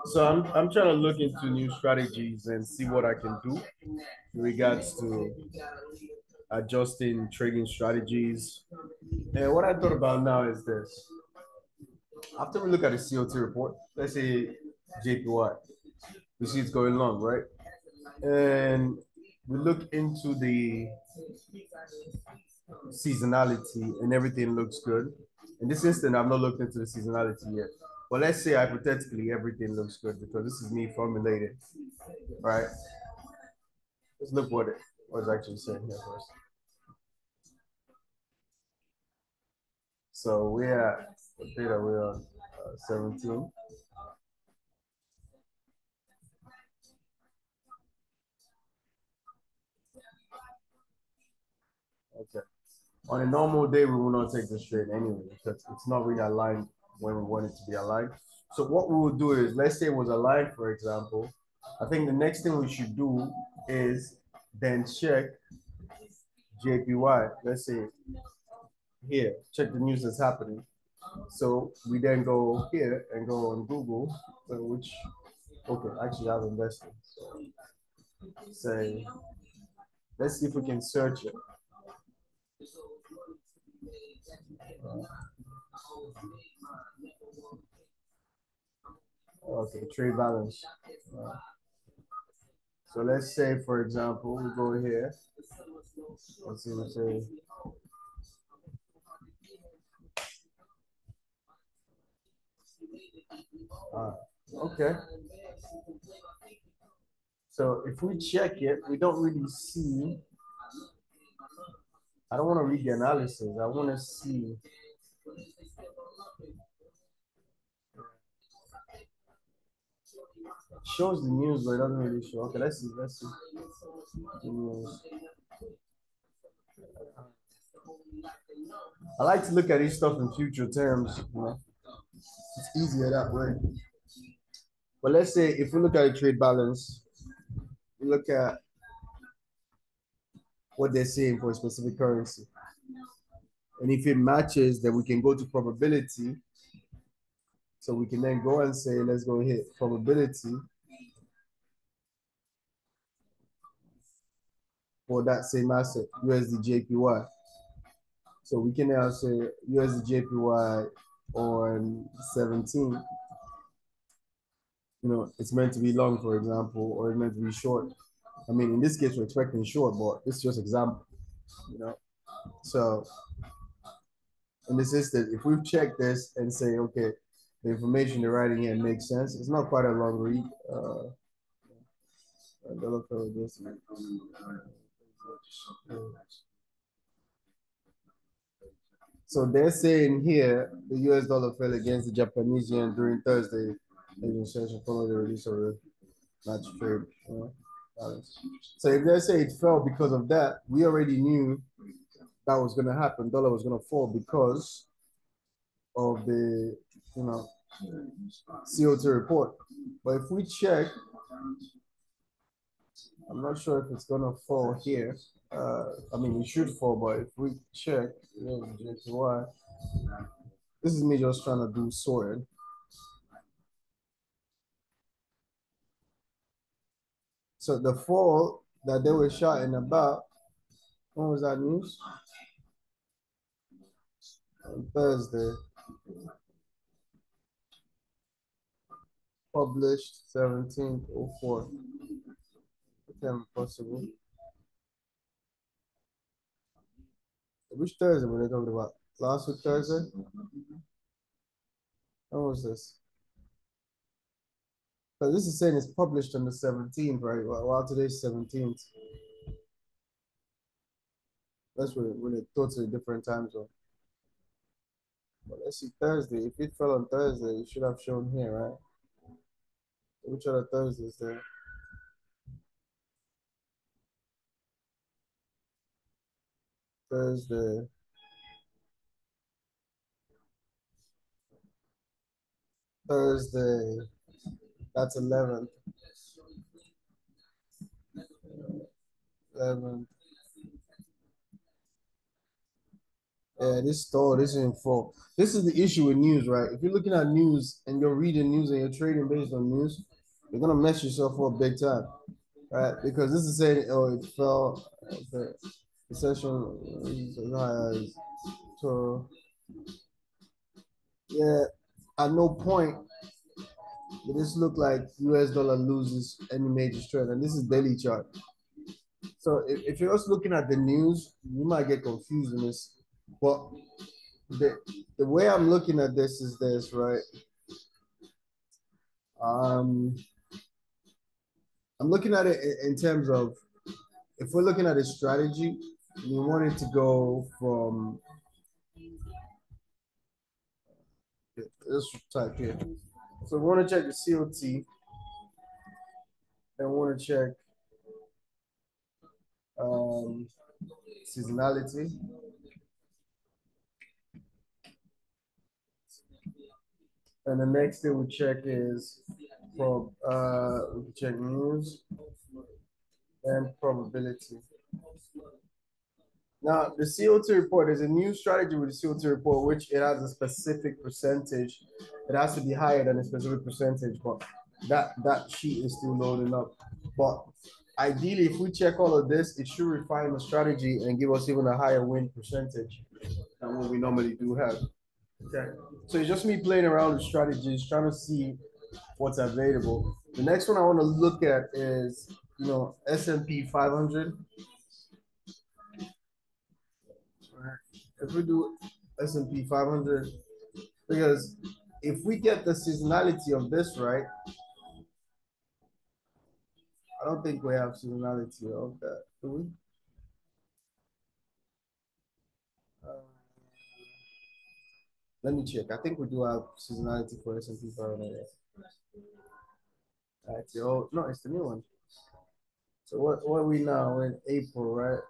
So I'm trying to look into new strategies and see what I can do in regards to adjusting trading strategies. And what I thought about now is this. After we look at the COT report, let's say JPY, we see it's going long, right? And we look into the seasonality and everything looks good. In this instant, I've not looked into the seasonality yet. But let's say hypothetically everything looks good because this is me formulating, right? Let's look what it's actually saying here first. So we're at what data we're on 17. Okay. On a normal day, we will not take this trade anyway because it's not really aligned when we want it to be aligned. So what we will do is, let's say it was aligned, for example. I think the next thing we should do is then check JPY. Let's say here, check the news that's happening. So we then go here and go on Google, which, okay, actually I've invested. So say, let's see if we can search it. Okay, trade balance. So let's say, for example, we go here. Let's see, we say, okay. So if we check it, we don't really see. I don't want to read the analysis. I want to see. It shows the news, but it doesn't really show. Okay, let's see. Let's see. The news. I like to look at these stuff in future terms. You know? It's easier that way. But let's say if we look at a trade balance, we look at what they're saying for a specific currency. And if it matches, then we can go to probability. So we can then go and say, let's go hit probability for that same asset, USD JPY. So we can now say USD JPY on 17. You know, it's meant to be long, for example, or it's meant to be short. I mean, in this case, we're expecting short, but it's just example, you know. So in this instance, if we check this and say, okay, the information they're writing here makes sense, it's not quite a long read. So they're saying here the US dollar fell against the Japanese yen during Thursday. Administration followed the release of the match trade balance. So if they say it fell because of that, we already knew that was going to happen. Dollar was going to fall because of the CO2 report. But if we check, I'm not sure if it's going to fall here. I mean, it should fall, but if we check JPY, this is me just trying to do sorted. So the fall that they were shouting about, when was that news? On Thursday. Published 1704. Okay, possible. Which Thursday were they talking about? Last week Thursday? When was this? So this is saying it's published on the 17th, right? Well, today's 17th. That's really totally different time zone. But let's see, Thursday. If it fell on Thursday, it should have shown here, right? Which other Thursday is there? Thursday. Thursday. That's 11th. 11th. Yeah, this is info. This is the issue with news, right? If you're looking at news and you're reading news and you're trading based on news, you're gonna mess yourself up big time, right? Because this is saying, oh, it fell, okay, the session is as high as, so yeah, at no point did this look like US dollar loses any major strength, and this is daily chart. So if you're just looking at the news, you might get confused in this. But the the way I'm looking at this is this, right? Um, I'm looking at it in terms of if we're looking at a strategy, we want it to go from let's type here. So we want to check the COT, and we want to check um, seasonality, and the next thing we check is we check news and probability. Now, the COT report is a new strategy with the COT report, which it has a specific percentage. It has to be higher than a specific percentage, but that sheet is still loading up. But ideally, if we check all of this, it should refine the strategy and give us even a higher win percentage than what we normally do have. Okay. So it's just me playing around with strategies, trying to see what's available. The next one I want to look at is, S&P 500. If we do S&P 500, because if we get the seasonality of this right, I don't think we have seasonality of that, do we? Uh, Let me check. I think we do have seasonality for S&P 500. Oh no, it's the new one. So what are we now? We're in April, right?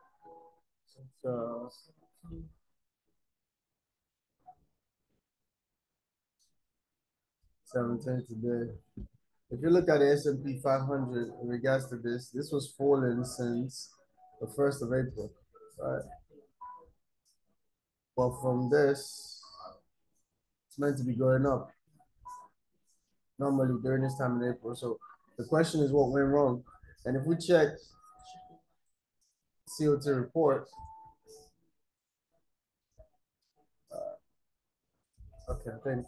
So 17 today. If you look at the S&P 500 in regards to this was falling since the 1st of April, right? But from this, it's meant to be going up normally during this time in April. So the question is what went wrong? And if we check CO2 report, okay, I think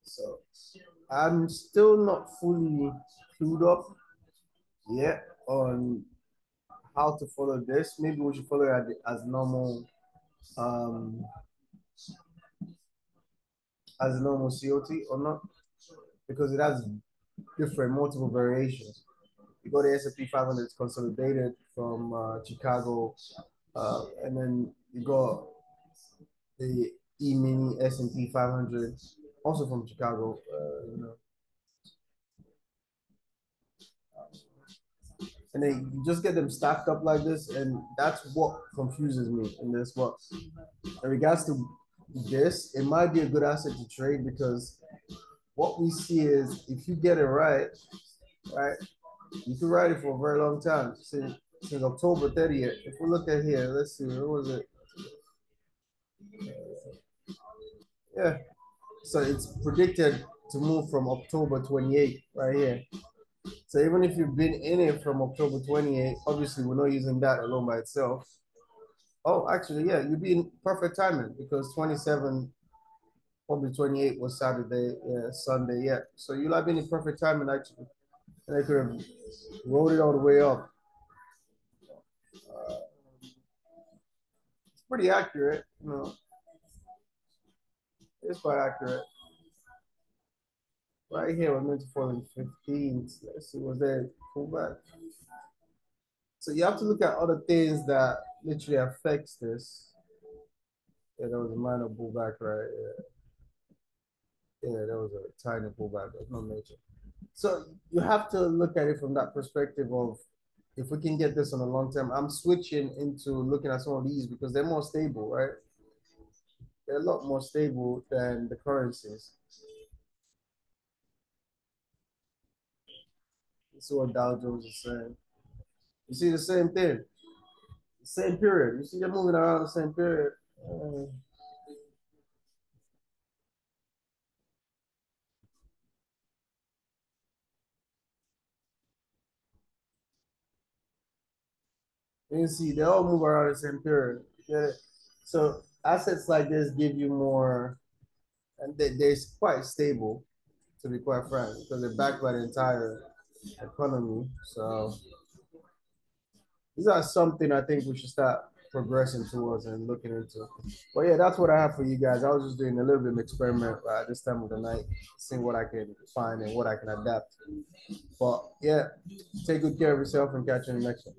so. I'm still not fully clued up yet on how to follow this. Maybe we should follow it um, as normal COT or not, because it has different multiple variations. You go to S&P 500, it's consolidated from Chicago, and then you go the E-mini S&P 500, also from Chicago. And then you just get them stacked up like this, and that's what confuses me in this. What in regards to this, it might be a good asset to trade because what we see is if you get it right, right, you can ride it for a very long time since October 30th. If we look at here, let's see, what was it? Yeah, so it's predicted to move from October 28th right here. So even if you've been in it from October 28th, obviously we're not using that alone by itself. Oh, actually, yeah, you'd be in perfect timing because 27, probably 28 was Saturday, yeah, Sunday, yeah. So you'll have been in perfect timing actually. And they could have rolled it all the way up. It's pretty accurate, it's quite accurate. Right here, we're meant to fall in 15. Let's see, was there a pullback? So you have to look at other things that literally affects this. Yeah, there was a minor pullback, right? Yeah, there was a tiny pullback, but not major. So you have to look at it from that perspective of if we can get this on a long term. I'm switching into looking at some of these because they're more stable, right? they're a lot more stable than the currencies. This is what Dow Jones is saying. You see the same thing, the same period. You see they're moving around the same period. You see they all move around the same period. Get it? So assets like this give you more, and they're quite stable, to be quite frank, because they're backed by the entire economy. So these are something I think we should start progressing towards and looking into. But yeah, that's what I have for you guys. I was just doing a little bit of experiment this time of the night, seeing what I can find and what I can adapt. But yeah, take good care of yourself and catch you in the next one.